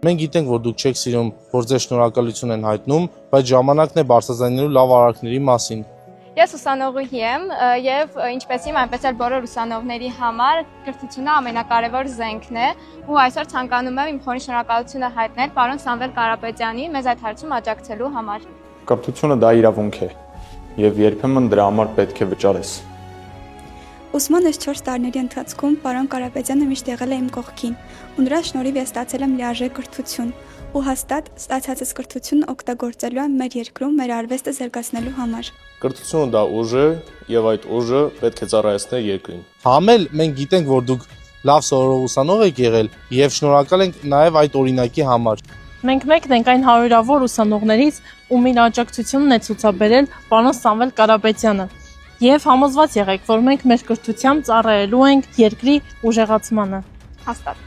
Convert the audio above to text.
Մենք գիտենք, որ դուք չեք սիրում, որ ձեզ շնորհակալություն են հայտնում, բայց ժամանակն է բարձրաձայնելու լավ արարքների մասին։ Ես ուսանողուհի եմ եւ ինչպես իմ, այնպես էլ բոլոր ուսանողների համար կրթությունը ամենակարևոր զենքն է ու այսօր ցանկանում եմ իմ խորին շնորհակալությունը հայտնել պարոն Սամվել Կարապետյանի մեզ այդ հարցում աջակցելու համար։ Կրթությունը դա իրավունք է եւ երբեմն դրա համար պետք է վճարես։ Ուսման այս 4 տարիների ընթացքում պարոն Կարապետյանը միշտ եղել է իմ կողքին ու նրա շնորհիվ ես ստացել եմ լիարժեք կրթություն ու հաստատ ստացածս կրթությունն օգտագործելու եմ մեր երկրում մեր արվեստը զարգացնելու համար։ Կրթությունը դա ուժ է եւ այդ ուժը պետք է ծառայեցնել երկրին։ Համել մենք գիտենք, որ դուք լավ սովորող ուսանող եք եղել եւ շնորհակալ ենք նաեւ այդ օրինակի համար։ Մենք մեկն ենք այն հարյուրավոր ուսանողներից, ում իր աջակցությունն է ցուցաբերել պարոն Սամվել Կարապետյանը։ Եվ համոզված եղեք, որ մենք մեր կրթությամբ ծառայելու ենք երկրի ուժեղացմանը։ Հաստատ։